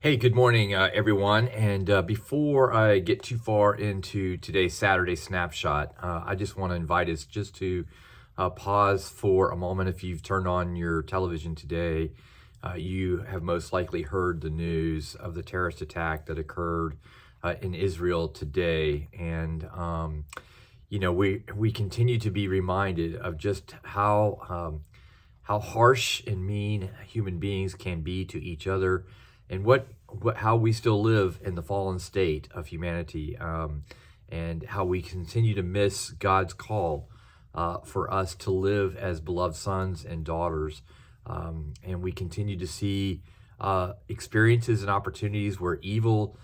Hey, good morning, everyone. And before I get too far into today's Saturday snapshot, I just want to invite us just to pause for a moment. If you've turned on your television today, you have most likely heard the news of the terrorist attack that occurred in Israel today. And we continue to be reminded of just how harsh and mean human beings can be to each other, and how we still live in the fallen state of humanity, and how we continue to miss God's call for us to live as beloved sons and daughters, and we continue to see experiences and opportunities where evil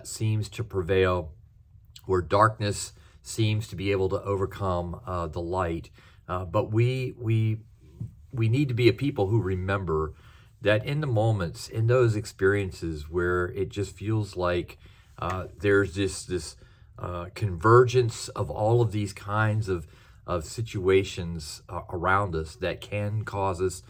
seems to prevail, where darkness seems to be able to overcome the light. But we need to be a people who remember that in the moments, in those experiences where it just feels like there's this convergence of all of these kinds of situations around us that can cause us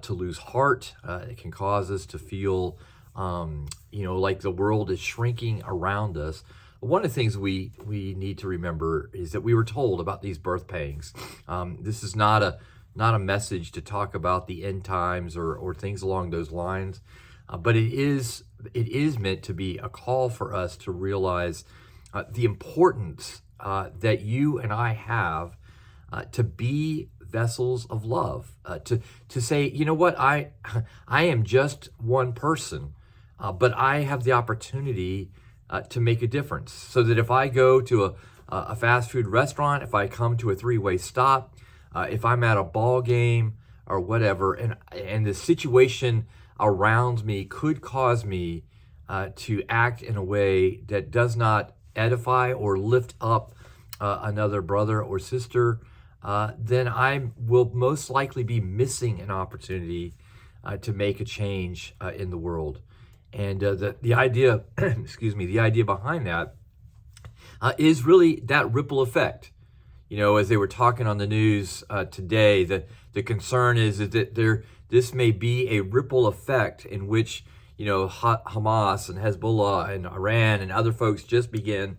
to lose heart. It can cause us to feel, like the world is shrinking around us. One of the things we need to remember is that we were told about these birth pangs. This is not a message to talk about the end times or things along those lines, but it is meant to be a call for us to realize the importance that you and I have to be vessels of love, to say, you know what, I am just one person, but I have the opportunity to make a difference. So that if I go to a fast food restaurant, if I come to a three-way stop, if I'm at a ball game or whatever, and the situation around me could cause me to act in a way that does not edify or lift up another brother or sister, then I will most likely be missing an opportunity to make a change in the world. And the idea, excuse me, the idea behind that is really that ripple effect. As they were talking on the news today, the concern is that this may be a ripple effect in which, Hamas and Hezbollah and Iran and other folks just begin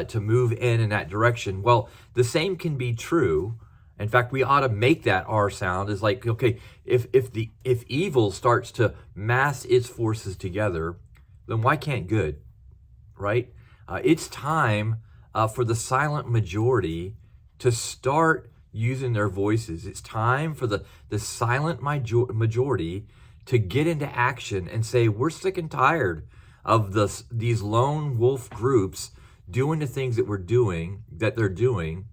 to move in that direction. Well, the same can be true. In fact, we ought to make that our sound is like, okay, if evil starts to mass its forces together, then why can't good, right? It's time for the silent majority to start using their voices. It's time for the silent majority to get into action and say, we're sick and tired of these lone wolf groups doing the things that they're doing.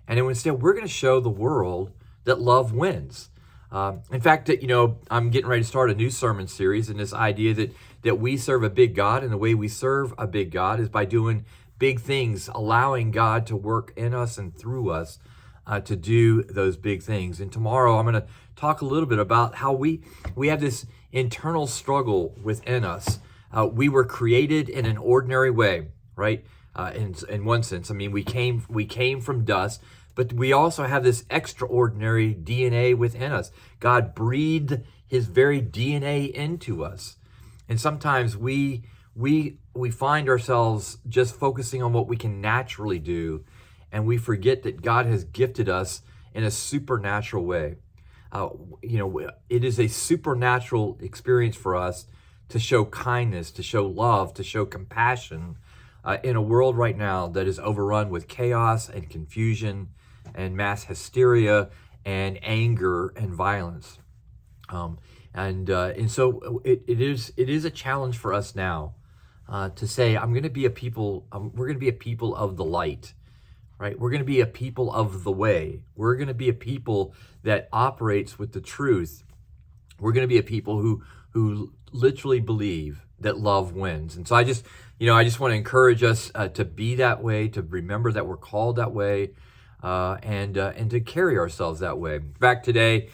And then instead, we're going to show the world that love wins. In fact, I'm getting ready to start a new sermon series, and this idea that we serve a big God, and the way we serve a big God is by doing big things, allowing God to work in us and through us to do those big things. And tomorrow I'm going to talk a little bit about how we have this internal struggle within us. We were created in an ordinary way, right? In one sense, I mean, we came from dust, but we also have this extraordinary DNA within us. God breathed his very DNA into us. And sometimes we find ourselves just focusing on what we can naturally do, and we forget that God has gifted us in a supernatural way. It is a supernatural experience for us to show kindness, to show love, to show compassion in a world right now that is overrun with chaos and confusion and mass hysteria and anger and violence. And so it is a challenge for us now to say, we're going to be a people of the light, right? We're going to be a people of the way. We're going to be a people that operates with the truth. We're going to be a people who literally believe that love wins. And so I just want to encourage us to be that way, to remember that we're called that way, and to carry ourselves that way. In fact, today,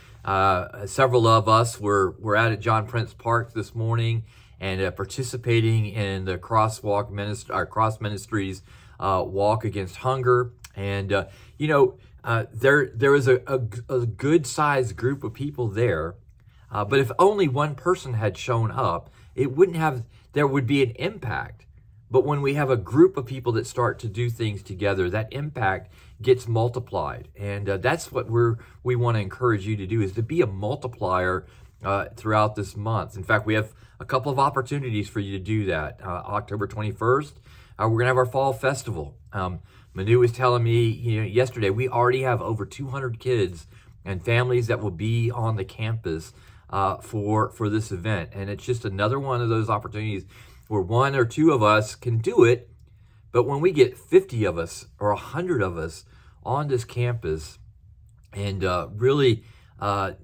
several of us were out at John Prince Park this morning and participating in the Cross Ministries walk against hunger. And there was a good sized group of people there But if only one person had shown up, there would be an impact. But when we have a group of people that start to do things together, that impact gets multiplied. And that's what we want to encourage you to do, is to be a multiplier throughout this month. In fact, we have a couple of opportunities for you to do that. October 21st, we're going to have our fall festival. Manu was telling me, yesterday, we already have over 200 kids and families that will be on the campus for this event. And it's just another one of those opportunities where one or two of us can do it. But when we get 50 of us or 100 of us on this campus and really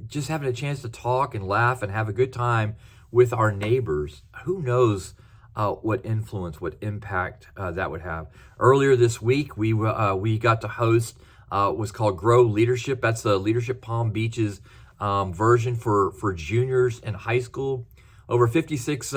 just having a chance to talk and laugh and have a good time with our neighbors, who knows what influence, what impact that would have. Earlier this week, we got to host what's called Grow Leadership. That's the Leadership Palm Beach's version for juniors in high school. Over 56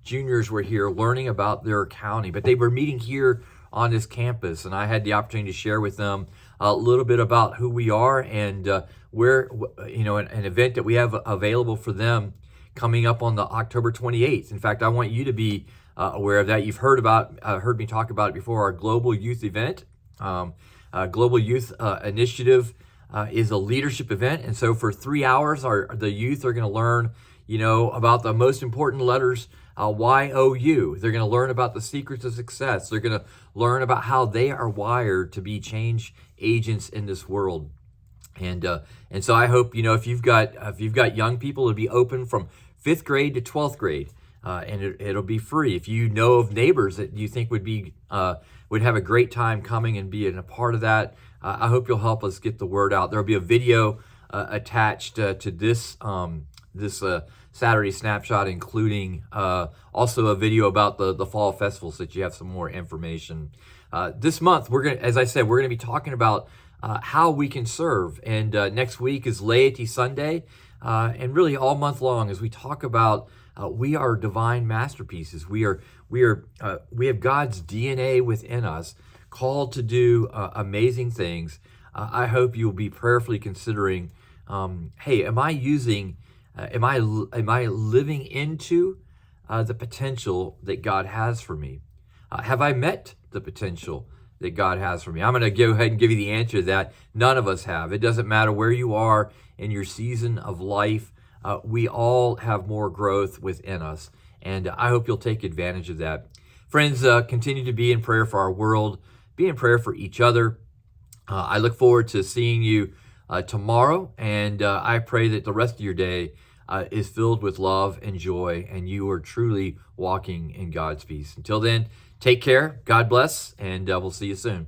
juniors were here learning about their county, but they were meeting here on this campus, and I had the opportunity to share with them a little bit about who we are and where, an event that we have available for them coming up on the October 28th. In fact, I want you to be aware of that. You've heard me talk about it before. Our global youth event, Global Youth Initiative, is a leadership event, and so for 3 hours, the youth are going to learn, about the most important letters. YOU. They're going to learn about the secrets of success. They're going to learn about how they are wired to be change agents in this world. And so I hope, if you've got young people, it'll be open from 5th grade to 12th grade, and it'll be free. If you know of neighbors that you think would have a great time coming and being a part of that, I hope you'll help us get the word out. There'll be a video attached to this Saturday snapshot, including also a video about the fall festival, so that you have some more information. This month, as I said, we're going to be talking about how we can serve. And next week is Laity Sunday, and really all month long as we talk about we are divine masterpieces. We have God's DNA within us, called to do amazing things. I hope you'll be prayerfully considering, hey, am I living into the potential that God has for me? Have I met the potential that God has for me? I'm going to go ahead and give you the answer to that. None of us have. It doesn't matter where you are in your season of life. We all have more growth within us, and I hope you'll take advantage of that. Friends, continue to be in prayer for our world. Be in prayer for each other. I look forward to seeing you tomorrow, and I pray that the rest of your day is filled with love and joy, and you are truly walking in God's peace. Until then, take care, God bless, and we'll see you soon.